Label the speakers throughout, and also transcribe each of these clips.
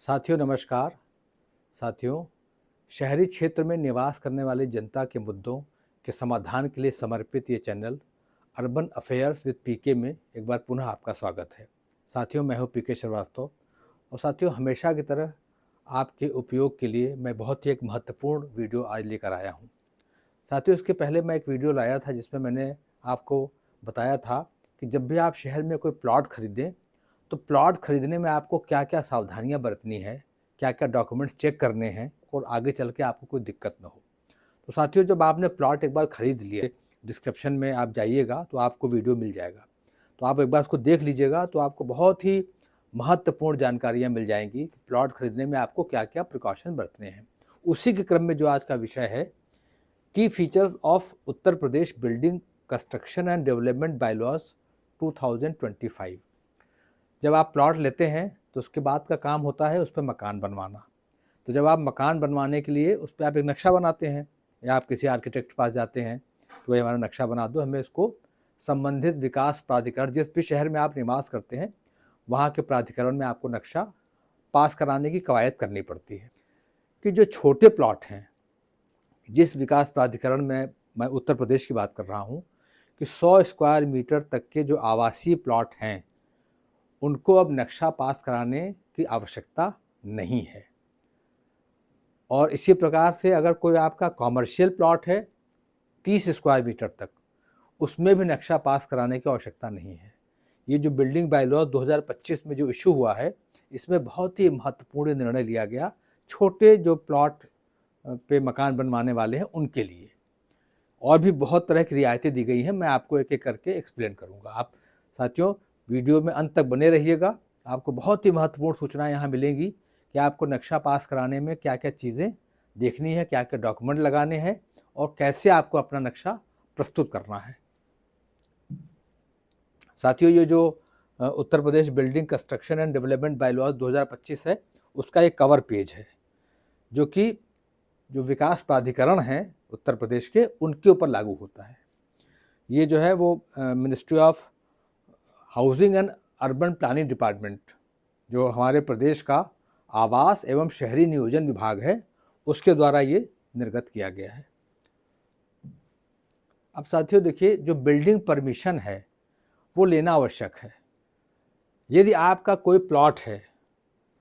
Speaker 1: साथियों नमस्कार। साथियों, शहरी क्षेत्र में निवास करने वाली जनता के मुद्दों के समाधान के लिए समर्पित ये चैनल अर्बन अफेयर्स विद पीके में एक बार पुनः आपका स्वागत है। साथियों, मैं हूँ पीके श्रीवास्तव और साथियों हमेशा की तरह आपके उपयोग के लिए मैं बहुत ही एक महत्वपूर्ण वीडियो आज लेकर आया हूँ। साथियों, इसके पहले मैं एक वीडियो लाया था जिसमें मैंने आपको बताया था कि जब भी आप शहर में कोई प्लॉट खरीदें तो प्लॉट खरीदने में आपको क्या क्या सावधानियां बरतनी है, क्या क्या डॉक्यूमेंट्स चेक करने हैं और आगे चल के आपको कोई दिक्कत ना हो। तो साथियों, जब आपने प्लॉट एक बार खरीद लिया, डिस्क्रिप्शन में आप जाइएगा तो आपको वीडियो मिल जाएगा, तो आप एक बार उसको देख लीजिएगा तो आपको बहुत ही महत्वपूर्ण जानकारियाँ मिल जाएंगी कि प्लॉट खरीदने में आपको क्या क्या प्रिकॉशन बरतने हैं। उसी के क्रम में जो आज का विषय है, की features of Uttar Pradesh building construction and development bylaws 2025। जब आप प्लॉट लेते हैं तो उसके बाद का काम होता है उस पर मकान बनवाना। तो जब आप मकान बनवाने के लिए उस पर आप एक नक्शा बनाते हैं या आप किसी आर्किटेक्ट के पास जाते हैं कि भाई हमारा नक्शा बना दो, हमें इसको संबंधित विकास प्राधिकरण, जिस भी शहर में आप निवास करते हैं वहाँ के प्राधिकरण में आपको नक्शा पास कराने की कवायद करनी पड़ती है। कि जो छोटे प्लॉट हैं, जिस विकास प्राधिकरण में मैं उत्तर प्रदेश की बात कर रहा हूँ, कि 100 स्क्वायर मीटर तक के जो आवासीय प्लॉट हैं उनको अब नक्शा पास कराने की आवश्यकता नहीं है। और इसी प्रकार से अगर कोई आपका कॉमर्शियल प्लॉट है 30 स्क्वायर मीटर तक, उसमें भी नक्शा पास कराने की आवश्यकता नहीं है। ये जो बिल्डिंग बायलॉज 2025 में जो इशू हुआ है, इसमें बहुत ही महत्वपूर्ण निर्णय लिया गया छोटे जो प्लॉट पे मकान बनवाने वाले हैं उनके लिए। और भी बहुत तरह की रियायतें दी गई हैं, मैं आपको एक एक करके एक्सप्लेन करूँगा। आप साथियों वीडियो में अंत तक बने रहिएगा, आपको बहुत ही महत्वपूर्ण सूचनाएं यहाँ मिलेंगी कि आपको नक्शा पास कराने में क्या क्या चीज़ें देखनी है, क्या क्या डॉक्यूमेंट लगाने हैं और कैसे आपको अपना नक्शा प्रस्तुत करना है। साथियों, ये जो Uttar Pradesh building construction and development bylaws 2025 है, उसका एक कवर पेज है जो कि जो विकास प्राधिकरण हैं उत्तर प्रदेश के, उनके ऊपर लागू होता है। ये जो है वो ministry of housing and urban planning department, जो हमारे प्रदेश का आवास एवं शहरी नियोजन विभाग है, उसके द्वारा ये निर्गत किया गया है। अब साथियों देखिए, जो बिल्डिंग परमिशन है वो लेना आवश्यक है। यदि आपका कोई प्लॉट है,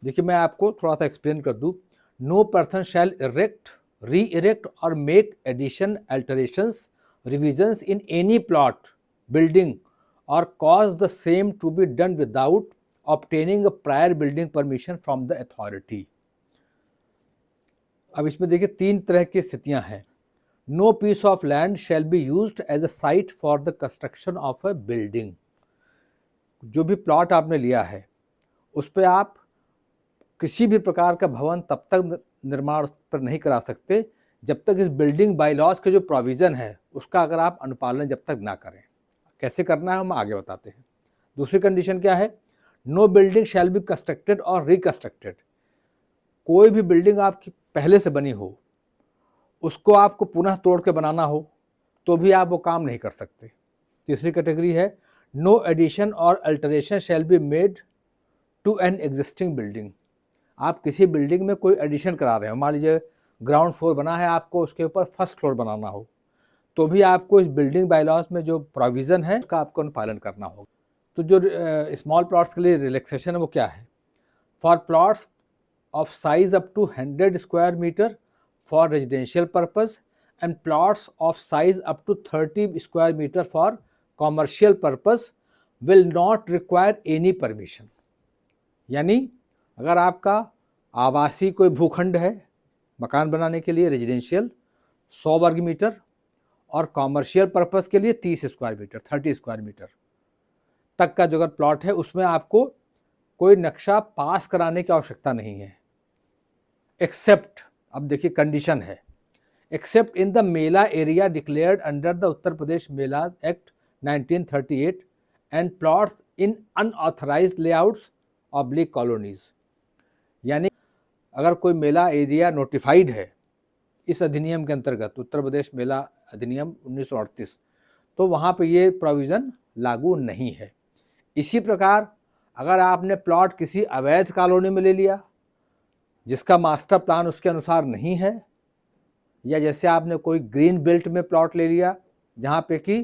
Speaker 1: देखिए मैं आपको थोड़ा सा एक्सप्लेन कर दूं। नो पर्सन शैल इरेक्ट, री इरेक्ट और make addition, alterations, revisions in any plot building or cause the same to be done without obtaining a prior building permission from the authority। अब इसमें देखिए तीन तरह की स्थितियां हैं। No piece of land shall be used as a site for the construction of a building. जो भी प्लॉट आपने लिया है उस पर आप किसी भी प्रकार का भवन तब तक निर्माण पर नहीं करा सकते जब तक इस बिल्डिंग बायलॉज के जो प्रोविज़न है उसका अगर आप अनुपालन जब तक ना करें। कैसे करना है हम आगे बताते हैं। दूसरी कंडीशन क्या है? No building shall be constructed और रिकंस्ट्रक्टेड। कोई भी बिल्डिंग आपकी पहले से बनी हो उसको आपको पुनः तोड़ के बनाना हो तो भी आप वो काम नहीं कर सकते। तीसरी कैटेगरी है नो एडिशन और alteration shall be made to an existing building. आप किसी बिल्डिंग में कोई एडिशन करा रहे हो, मान लीजिए ग्राउंड फ्लोर बना है, आपको उसके ऊपर फर्स्ट फ्लोर बनाना हो, तो भी आपको इस बिल्डिंग बायलॉज में जो प्रोविज़न है उसका आपको अनुपालन करना होगा। तो जो स्मॉल प्लॉट्स के लिए रिलैक्सेशन है वो क्या है? For plots of size up to 100 square metre for residential purpose and plots of size up to 30 square metre for commercial purpose will not require any permission. यानी अगर आपका आवासीय कोई भूखंड है मकान बनाने के लिए, रेजिडेंशियल 100 वर्ग मीटर और कॉमर्शियल पर्पस के लिए 30 स्क्वायर मीटर, 30 स्क्वायर मीटर तक का जो अगर प्लॉट है उसमें आपको कोई नक्शा पास कराने की आवश्यकता नहीं है, एक्सेप्ट, अब देखिए कंडीशन है, except in the mela area declared under the Uttar Pradesh melas act 1938 and plots in unauthorised layouts oblique colonies. यानी अगर कोई मेला एरिया नोटिफाइड है इस अधिनियम के अंतर्गत, उत्तर प्रदेश मेला अधिनियम 1938, तो वहाँ पे ये प्रोविज़न लागू नहीं है। इसी प्रकार अगर आपने प्लॉट किसी अवैध कॉलोनी में ले लिया जिसका मास्टर प्लान उसके अनुसार नहीं है, या जैसे आपने कोई ग्रीन बेल्ट में प्लॉट ले लिया जहाँ पे कि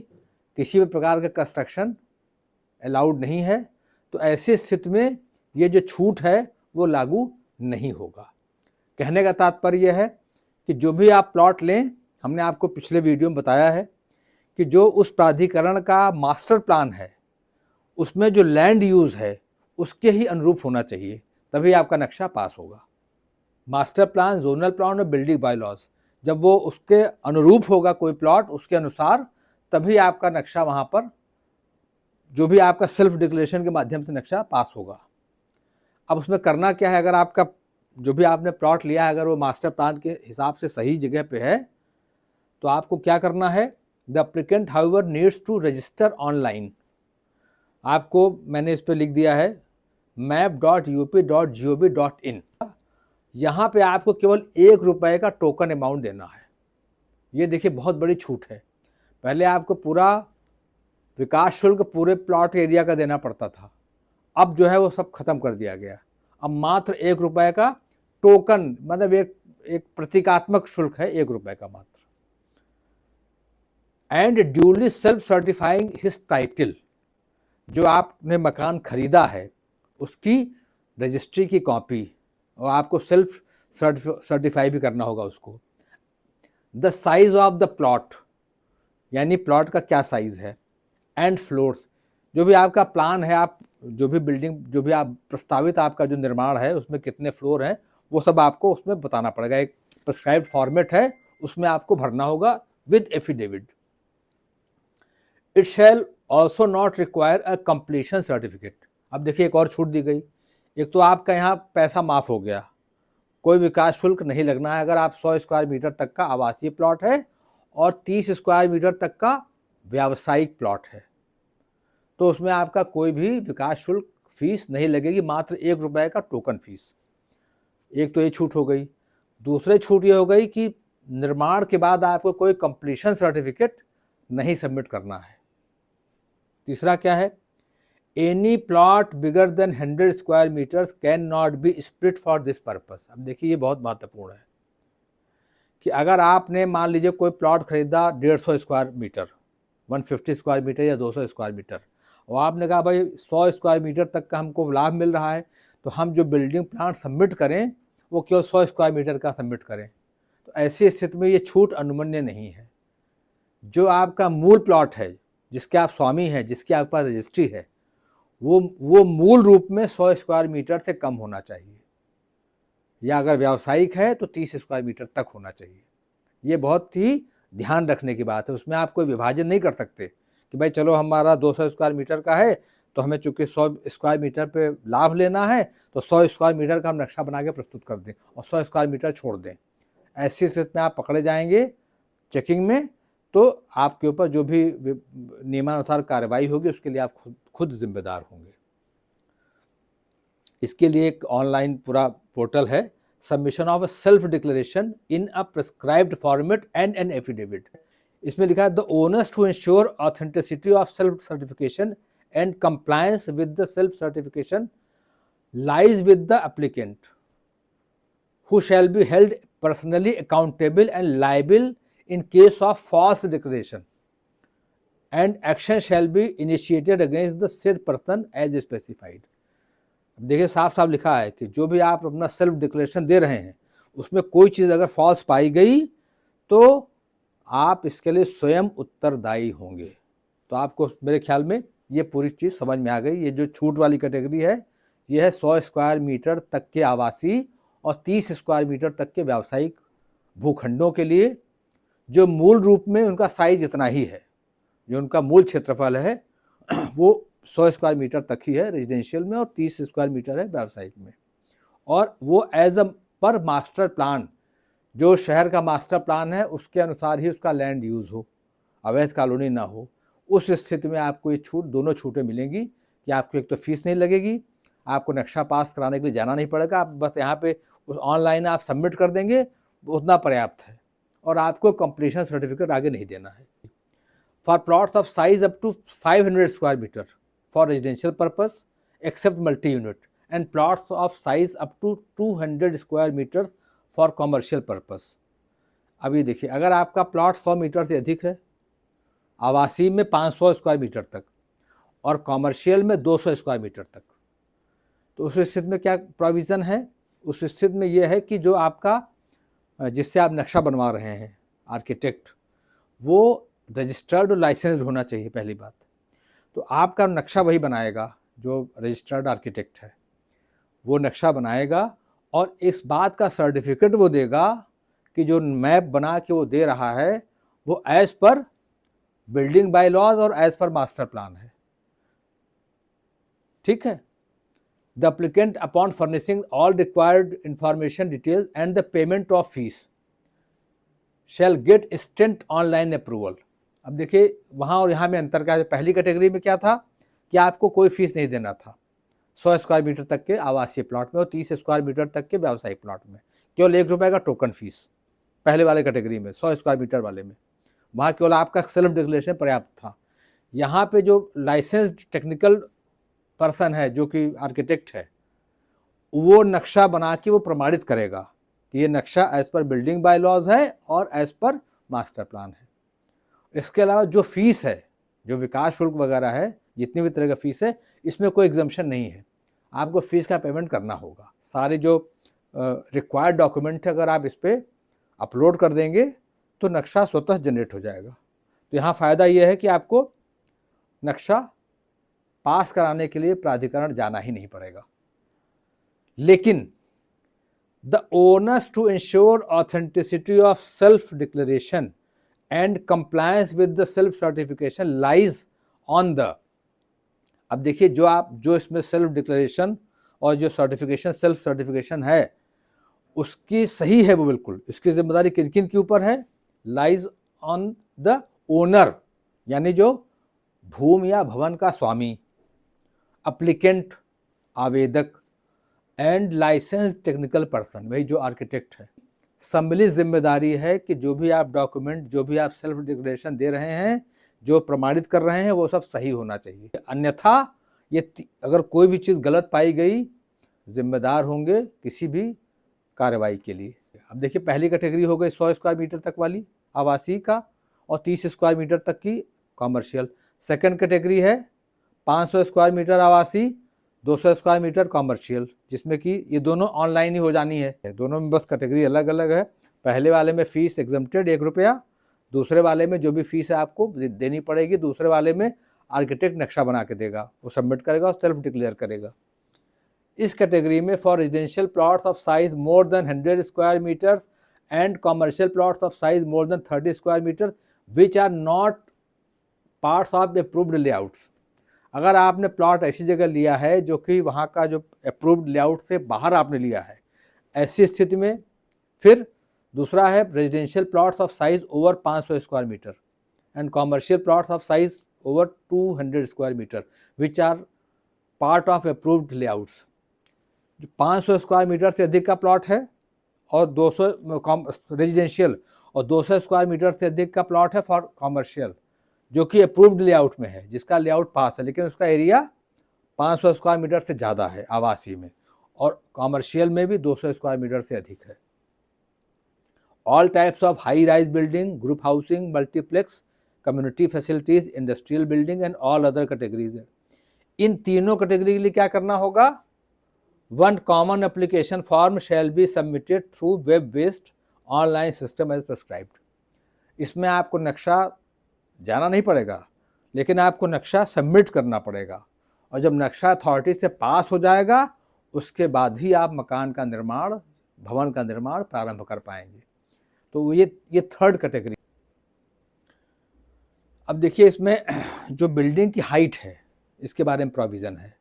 Speaker 1: किसी भी प्रकार का कंस्ट्रक्शन अलाउड नहीं है, तो ऐसी स्थिति में ये जो छूट है वो लागू नहीं होगा। कहने का तात्पर्य है कि जो भी आप प्लॉट लें, हमने आपको पिछले वीडियो में बताया है कि जो उस प्राधिकरण का मास्टर प्लान है उसमें जो लैंड यूज़ है उसके ही अनुरूप होना चाहिए, तभी आपका नक्शा पास होगा। मास्टर प्लान, जोनल प्लान और बिल्डिंग बायलॉज, जब वो उसके अनुरूप होगा कोई प्लॉट उसके अनुसार, तभी आपका नक्शा वहाँ पर जो भी आपका सेल्फ डिक्लेरेशन के माध्यम से नक्शा पास होगा। अब उसमें करना क्या है, अगर आपका जो भी आपने प्लॉट लिया है अगर वो मास्टर प्लान के हिसाब से सही जगह पे है, तो आपको क्या करना है, the applicant however needs to register online. आपको मैंने इस पर लिख दिया है map.up.gov.in। यहाँ पे आपको केवल ₹1 का टोकन अमाउंट देना है। ये देखिए बहुत बड़ी छूट है। पहले आपको पूरा विकास शुल्क पूरे प्लॉट एरिया का देना पड़ता था, अब जो है वो सब खत्म कर दिया गया। अब मात्र ₹1 का टोकन, मतलब एक प्रतीकात्मक शुल्क है ₹1 का मात्र। And duly self certifying his title, जो आपने मकान खरीदा है उसकी रजिस्ट्री की कॉपी, और आपको सेल्फ सर्टिफाई भी करना होगा उसको। The size of the plot, यानी प्लॉट का क्या साइज है। एंड फ्लोर्स, जो भी आपका प्लान है, आप जो भी बिल्डिंग, जो भी आप प्रस्तावित आपका जो निर्माण है उसमें कितने फ्लोर हैं वो सब आपको उसमें बताना पड़ेगा। एक प्रिस्क्राइब्ड फॉर्मेट है, उसमें आपको भरना होगा with affidavit. It shall also not require a completion certificate. अब देखिए एक और छूट दी गई। एक तो आपका यहाँ पैसा माफ़ हो गया, कोई विकास शुल्क नहीं लगना है अगर आप 100 स्क्वायर मीटर तक का आवासीय प्लॉट है और 30 स्क्वायर मीटर तक का व्यावसायिक प्लॉट है, तो उसमें आपका कोई भी विकास शुल्क फीस नहीं लगेगी, मात्र ₹1 का टोकन फीस। एक तो ये छूट हो गई। दूसरी छूट ये हो गई कि निर्माण के बाद आपको कोई कंप्लीशन सर्टिफिकेट नहीं सबमिट करना है। तीसरा क्या है, any plot bigger than 100 square metres can not be split for this purpose. अब देखिए ये बहुत महत्वपूर्ण है कि अगर आपने मान लीजिए कोई प्लॉट खरीदा 150 स्क्वायर मीटर, 150 स्क्वायर मीटर या 200 स्क्वायर मीटर, और आपने कहा भाई 100 स्क्वायर मीटर तक का हमको लाभ मिल रहा है, तो हम जो बिल्डिंग प्लान सबमिट करें वो केवल 100 स्क्वायर मीटर का सबमिट करें, तो ऐसी स्थिति में ये छूट अनुमन्य नहीं है। जो आपका मूल प्लॉट है, जिसके आप स्वामी हैं, जिसकी आपके पास रजिस्ट्री है, वो मूल रूप में 100 स्क्वायर मीटर से कम होना चाहिए, या अगर व्यावसायिक है तो 30 स्क्वायर मीटर तक होना चाहिए। ये बहुत ही ध्यान रखने की बात है। उसमें आप कोई विभाजन नहीं कर सकते कि भाई चलो हमारा 200 स्क्वायर मीटर का है तो हमें चूँकि 100 स्क्वायर मीटर पे लाभ लेना है तो 100 स्क्वायर मीटर का हम नक्शा बना के प्रस्तुत कर दें और 100 स्क्वायर मीटर छोड़ दें। ऐसी स्थिति में आप पकड़े जाएंगे चेकिंग में, तो आपके ऊपर जो भी नियमानुसार कार्रवाई होगी उसके लिए आप खुद जिम्मेदार होंगे। इसके लिए एक ऑनलाइन पूरा पोर्टल है, submission of a self declaration in a prescribed format and an affidavit. इसमें लिखा है the owners to ensure authenticity of self certification and compliance with the self certification lies with the applicant who shall be held personally accountable and liable in case of false declaration and action shall be initiated against the said person as specified। देखिए साफ साफ लिखा है कि जो भी आप अपना सेल्फ डिक्लेरेशन दे रहे हैं उसमें कोई चीज़ अगर फॉल्स पाई गई तो आप इसके लिए स्वयं उत्तरदायी होंगे। तो आपको मेरे ख्याल में ये पूरी चीज़ समझ में आ गई। ये जो छूट वाली कैटेगरी है ये है 100 स्क्वायर मीटर तक के आवासीय और 30 स्क्वायर मीटर तक के व्यावसायिक भूखंडों के लिए, जो मूल रूप में उनका साइज इतना ही है, जो उनका मूल क्षेत्रफल है वो 100 स्क्वायर मीटर तक ही है रेजिडेंशियल में और 30 स्क्वायर मीटर है व्यावसायिक में, और वो एज अ पर मास्टर प्लान, जो शहर का मास्टर प्लान है उसके अनुसार ही उसका लैंड यूज़ हो, अवैध कॉलोनी ना हो। उस स्थिति में आपको ये छूट, दोनों छूटें मिलेंगी कि आपको एक तो फीस नहीं लगेगी, आपको नक्शा पास कराने के लिए जाना नहीं पड़ेगा, आप बस यहाँ पे उस ऑनलाइन आप सबमिट कर देंगे, उतना पर्याप्त है, और आपको कंप्लीशन सर्टिफिकेट आगे नहीं देना है। For plots of size up to 500 square metre for residential purpose except multi unit and plots of size up to 200 square meters for commercial purpose। अब ये देखिए, अगर आपका प्लॉट 100 मीटर से अधिक है, आवासीय में 500 स्क्वायर मीटर तक और कॉमर्शियल में 200 स्क्वायर मीटर तक, तो उस स्थिति में क्या प्रोविज़न है? उस स्थिति में ये है कि जो आपका जिससे आप नक्शा बनवा रहे हैं आर्किटेक्ट, वो रजिस्टर्ड और लाइसेंस्ड होना चाहिए पहली बात। तो आपका नक्शा वही बनाएगा जो रजिस्टर्ड आर्किटेक्ट है, वो नक्शा बनाएगा और इस बात का सर्टिफिकेट वो देगा कि जो मैप बना के वो दे रहा है वो as per building bylaws और एज पर मास्टर प्लान है। ठीक है। The applicant upon furnishing all required information details and the payment of fees shall get instant online approval. अब देखिए वहाँ और यहाँ में अंतर क्या है। पहली कैटेगरी में क्या था कि आपको कोई फीस नहीं देना था 100 स्क्वायर मीटर तक के आवासीय प्लॉट में और 30 स्क्वायर मीटर तक के व्यावसायिक प्लॉट में केवल ₹1 का टोकन फीस। पहले वाले कैटेगरी में 100 स्क्वायर मीटर वाले में वहाँ केवल आपका सेल्फ डिक्लेरेशन पर्याप्त था। यहाँ पे जो लाइसेंस्ड टेक्निकल पर्सन है जो कि आर्किटेक्ट है, वो नक्शा बना के वो प्रमाणित करेगा कि ये नक्शा as per building bye laws है और एज पर मास्टर प्लान है। इसके अलावा जो फीस है, जो विकास शुल्क वगैरह है, जितनी भी तरह का फीस है, इसमें कोई एग्जम्पशन नहीं है। आपको फीस का पेमेंट करना होगा। सारे जो रिक्वायर्ड डॉक्यूमेंट है अगर आप इस पर अपलोड कर देंगे तो नक्शा स्वतः जनरेट हो जाएगा। तो यहाँ फ़ायदा ये है कि आपको नक्शा पास कराने के लिए प्राधिकरण जाना ही नहीं पड़ेगा। लेकिन the owners to ensure authenticity of self declaration and compliance with the self certification lies on the. अब देखिए जो इसमें सेल्फ डिक्लेरेशन और जो सर्टिफिकेशन सेल्फ सर्टिफिकेशन है उसकी सही है वो बिल्कुल, इसकी जिम्मेदारी किन किन के ऊपर है? लाइज ऑन द ओनर, यानी जो भूमि या भवन का स्वामी, अप्लीकेंट आवेदक एंड लाइसेंस टेक्निकल पर्सन, वही जो आर्किटेक्ट है। सम्मिलित जिम्मेदारी है कि जो भी आप डॉक्यूमेंट, जो भी आप सेल्फ डिक्लेरेशन दे रहे हैं, जो प्रमाणित कर रहे हैं, वो सब सही होना चाहिए। अन्यथा ये अगर कोई भी चीज़ गलत पाई गई, जिम्मेदार होंगे किसी भी कार्रवाई के लिए। अब देखिए पहली कैटेगरी हो गई 100 स्क्वायर मीटर तक वाली आवासीय का और 30 स्क्वायर मीटर तक की कॉमर्शियल। सेकंड कैटेगरी है 500 स्क्वायर मीटर आवासीय, 200 स्क्वायर मीटर कॉमर्शियल, जिसमें कि ये दोनों ऑनलाइन ही हो जानी है। दोनों में बस कैटेगरी अलग अलग है। पहले वाले में फीस एग्जम्प्टेड ₹1, दूसरे वाले में जो भी फीस है आपको देनी पड़ेगी। दूसरे वाले में आर्किटेक्ट नक्शा बना के देगा, वो सबमिट करेगा और सेल्फ डिक्लेयर करेगा। इस कैटेगरी में for residential plots of size more than 100 square metres and commercial plots of size more than 30 square metres which are not parts of approved layouts. अगर आपने प्लॉट ऐसी जगह लिया है जो कि वहाँ का जो अप्रूव्ड लेआउट से बाहर आपने लिया है, ऐसी स्थिति में फिर दूसरा है residential plots of size over 500 square metre and commercial plots of size over 200 square metre which are part of approved layouts. जो 500 स्क्वायर मीटर से अधिक का प्लॉट है और 200 रेजिडेंशियल और 200 स्क्वायर मीटर से अधिक का प्लॉट है फॉर कॉमर्शियल, जो कि अप्रूव्ड लेआउट में है, जिसका लेआउट पास है, लेकिन उसका एरिया 500 स्क्वायर मीटर से ज़्यादा है आवासीय में, और कॉमर्शियल में भी 200 स्क्वायर मीटर से अधिक है। All types of high rise building, group housing, multiplex, community facilities, industrial building and all other categories है। इन तीनों कैटेगरी के लिए क्या करना होगा? One common application form shall be submitted through web based online system as prescribed. इसमें आपको नक्शा जाना नहीं पड़ेगा, लेकिन आपको नक्शा सबमिट करना पड़ेगा, और जब नक्शा अथॉरिटी से पास हो जाएगा उसके बाद ही आप मकान का निर्माण, भवन का निर्माण प्रारंभ कर पाएंगे। तो ये थर्ड कैटेगरी। अब देखिए इसमें जो बिल्डिंग की हाइट है इसके बारे में प्रोविज़न है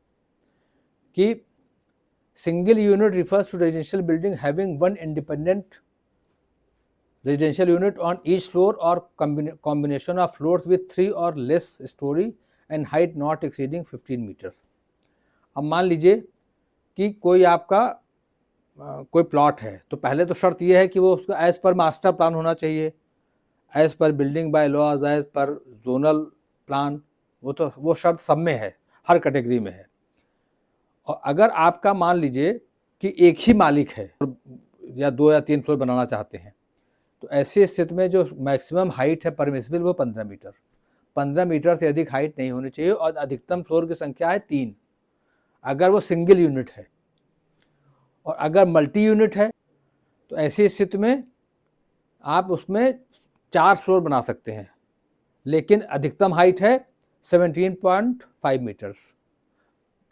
Speaker 1: कि single unit refers to residential building having one independent residential unit on each floor or combination of floors with 3 or less story and height not exceeding 15 meters। अब मान लीजिए कि कोई आपका कोई प्लॉट है, तो पहले तो शर्त यह है कि वो उसका एज पर मास्टर प्लान होना चाहिए, as per building bylaws, as per zonal plan, वो शर्त सब में है, हर कैटेगरी में है। और अगर आपका मान लीजिए कि एक ही मालिक है या 2 या 3 फ्लोर बनाना चाहते हैं, तो ऐसी स्थिति में जो मैक्सिमम हाइट है परमिसिबल वो 15 मीटर। 15 मीटर से अधिक हाइट नहीं होनी चाहिए और अधिकतम फ्लोर की संख्या है 3, अगर वो सिंगल यूनिट है। और अगर मल्टी यूनिट है तो ऐसी स्थिति में आप उसमें 4 फ्लोर बना सकते हैं, लेकिन अधिकतम हाइट है 17.5 metres,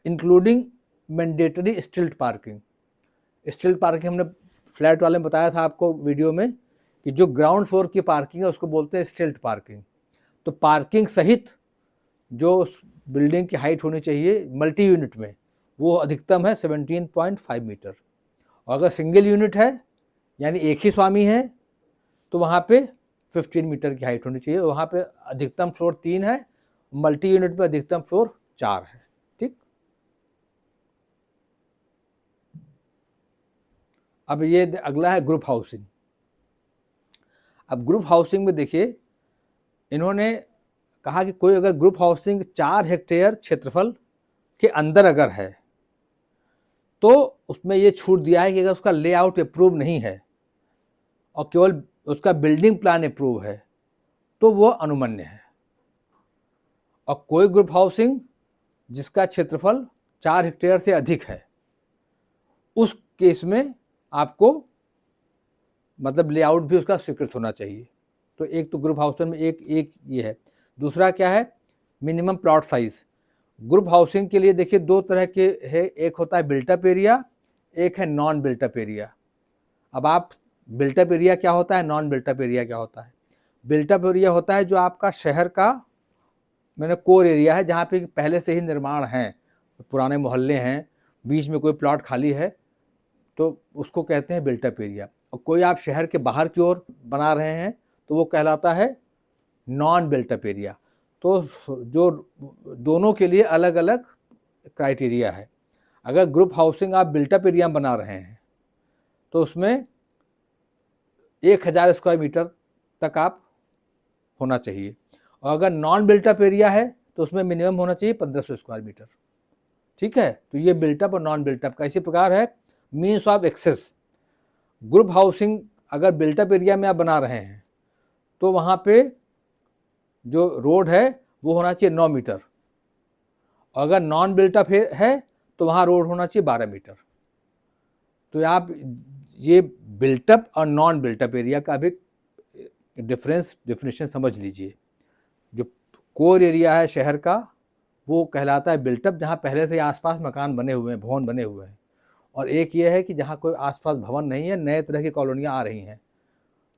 Speaker 1: including mandatory stilt parking. Stilt parking हमने फ्लैट वाले में बताया था आपको वीडियो में कि जो ग्राउंड फ्लोर की पार्किंग है उसको बोलते हैं स्टिल्ट पार्किंग। तो पार्किंग सहित जो बिल्डिंग की हाइट होनी चाहिए मल्टी यूनिट में वो अधिकतम है 17.5 मीटर। और अगर सिंगल यूनिट है यानी एक ही स्वामी है तो वहाँ पे 15 मीटर की हाइट होनी चाहिए। वहाँ पे अधिकतम फ्लोर 3 है, मल्टी यूनिट में अधिकतम फ्लोर 4 है। ठीक, अब ये अगला है ग्रुप हाउसिंग। अब ग्रुप हाउसिंग में देखिए इन्होंने कहा कि कोई अगर ग्रुप हाउसिंग 4 हेक्टेयर क्षेत्रफल के अंदर अगर है तो उसमें ये छूट दिया है कि अगर उसका लेआउट अप्रूव नहीं है और केवल उसका बिल्डिंग प्लान अप्रूव है तो वो अनुमन्य है। और कोई ग्रुप हाउसिंग जिसका क्षेत्रफल 4 हेक्टेयर से अधिक है उस केस में आपको मतलब लेआउट भी उसका स्वीकृत होना चाहिए। तो एक तो ग्रुप हाउसिंग में एक ये है। दूसरा क्या है, minimum plot size. Group housing के लिए देखिए 2 तरह के है, एक होता है बिल्टअप एरिया, एक है नॉन बिल्टअप एरिया। अब आप बिल्टअप एरिया क्या होता है, नॉन बिल्टअप एरिया क्या होता है? बिल्टअप एरिया होता है जो आपका शहर का मैंने कोर एरिया है, जहाँ पे पहले से ही निर्माण है, पुराने मोहल्ले हैं, बीच में कोई प्लॉट खाली है, तो उसको कहते हैं बिल्टअप एरिया। और कोई आप शहर के बाहर की ओर बना रहे हैं तो वो कहलाता है नॉन बिल्टअप एरिया। तो जो दोनों के लिए अलग अलग क्राइटेरिया है। अगर ग्रुप हाउसिंग आप बिल्टअप एरिया में बना रहे हैं तो उसमें 1000 स्क्वायर मीटर तक आप होना चाहिए। और अगर नॉन बिल्टअप एरिया है तो उसमें मिनिमम होना चाहिए 1500 स्क्वायर मीटर। ठीक है, तो ये बिल्टअप और नॉन बिल्टअप का इसी प्रकार है means of access. Group housing अगर बिल्टअप एरिया में आप बना रहे हैं तो वहाँ पे जो रोड है वो होना चाहिए 9 मीटर, और अगर नॉन बिल्टअप है तो वहाँ रोड होना चाहिए 12 मीटर। तो आप ये बिल्टअप और नॉन बिल्टअप एरिया का भी डेफिनेशन समझ लीजिए। जो कोर एरिया है शहर का वो कहलाता है बिल्टअप, जहाँ पहले से आसपास मकान बने हुए हैं, भवन बने हुए हैं। और एक ये है कि जहाँ कोई आसपास भवन नहीं है, नए तरह की कॉलोनियाँ आ रही हैं,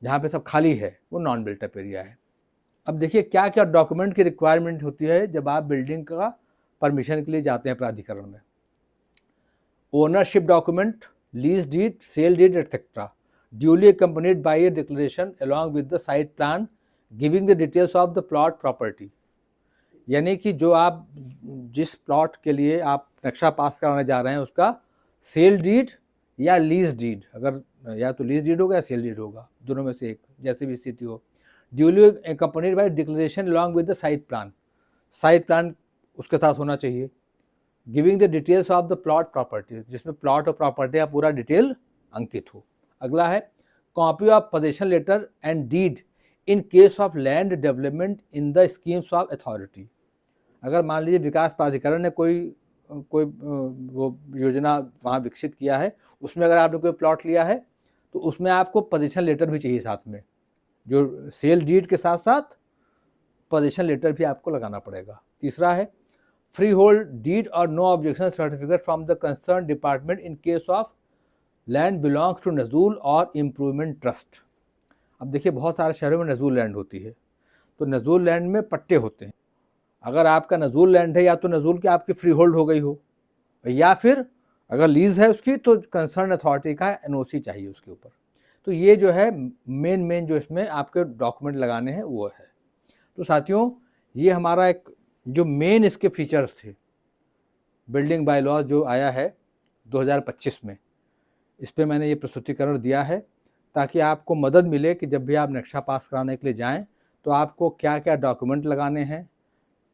Speaker 1: जहाँ पे सब खाली है, वो नॉन बिल्टअप एरिया है। अब देखिए क्या क्या डॉक्यूमेंट की रिक्वायरमेंट होती है जब आप बिल्डिंग का परमिशन के लिए जाते हैं प्राधिकरण में। Ownership document, lease deed, sale deed etcetera, duly accompanied by a declaration along with the site plan giving the details of the plot property। यानी कि जो आप जिस प्लॉट के लिए आप नक्शा पास कराने जा रहे हैं उसका सेल डीड या लीज डीड, अगर या तो लीज डीड होगा या सेल डीड होगा, दोनों में से एक, जैसे भी स्थिति हो। Duly accompanied by declaration along with the site plan, site plan उसके साथ होना चाहिए। Giving the details of the plot property, जिसमें प्लॉट और प्रॉपर्टी का पूरा डिटेल अंकित हो। अगला है copy of possession letter and deed in case of land development in the schemes of authority. अगर मान लीजिए विकास प्राधिकरण ने कोई वो योजना वहाँ विकसित किया है, उसमें अगर आपने कोई प्लॉट लिया है तो उसमें आपको पोजेशन लेटर भी चाहिए साथ में, जो सेल डीड के साथ साथ पोजेशन लेटर भी आपको लगाना पड़ेगा। तीसरा है फ्री होल्ड डीड और no objection certificate from the concern department in case of land belongs to nazul और इम्प्रूवमेंट ट्रस्ट। अब देखिए बहुत सारे शहरों में नजूल लैंड होती है, तो नजूल लैंड में पट्टे होते हैं। अगर आपका नजूल लैंड है या तो नजूल की आपकी फ्री होल्ड हो गई हो, या फिर अगर लीज है उसकी तो कंसर्न अथॉरिटी का एनओसी चाहिए उसके ऊपर। तो ये जो है मेन जो इसमें आपके डॉक्यूमेंट लगाने हैं वो है। तो साथियों ये हमारा एक जो मेन इसके फीचर्स थे बिल्डिंग बाय लॉ जो आया है 2025 में, इस पर मैंने ये प्रस्तुतिकरण दिया है ताकि आपको मदद मिले कि जब भी आप नक्शा पास कराने के लिए जाएं तो आपको क्या क्या डॉक्यूमेंट लगाने हैं,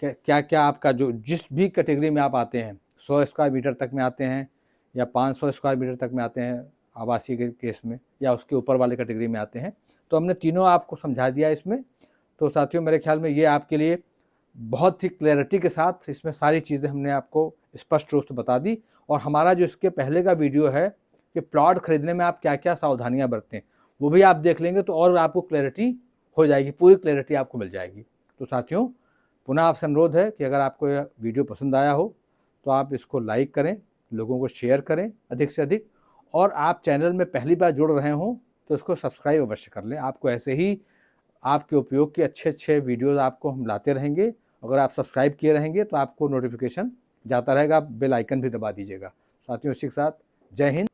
Speaker 1: क्या क्या आपका जो जिस भी कैटेगरी में आप आते हैं 100 स्क्वायर मीटर तक में आते हैं या 500 स्क्वायर मीटर तक में आते हैं आवासीय के केस में, या उसके ऊपर वाले कैटेगरी में आते हैं। तो हमने तीनों आपको समझा दिया इसमें। तो साथियों, मेरे ख्याल में ये आपके लिए बहुत ही क्लैरिटी के साथ इसमें सारी चीज़ें हमने आपको स्पष्ट रूप से बता दी। और हमारा जो इसके पहले का वीडियो है कि प्लॉट खरीदने में आप क्या क्या सावधानियां बरतें, वो भी आप देख लेंगे तो और आपको क्लैरिटी हो जाएगी, पूरी क्लैरिटी आपको मिल जाएगी। तो साथियों, पुनः आपसे अनुरोध है कि अगर आपको यह वीडियो पसंद आया हो तो आप इसको लाइक करें, लोगों को शेयर करें अधिक से अधिक, और आप चैनल में पहली बार जुड़ रहे हों तो इसको सब्सक्राइब अवश्य कर लें। आपको ऐसे ही आपके उपयोग के अच्छे अच्छे वीडियोज़ आपको हम लाते रहेंगे। अगर आप सब्सक्राइब किए रहेंगे तो आपको नोटिफिकेशन जाता रहेगा, बेल आइकन भी दबा दीजिएगा। साथियों, इसी के साथ जय हिंद।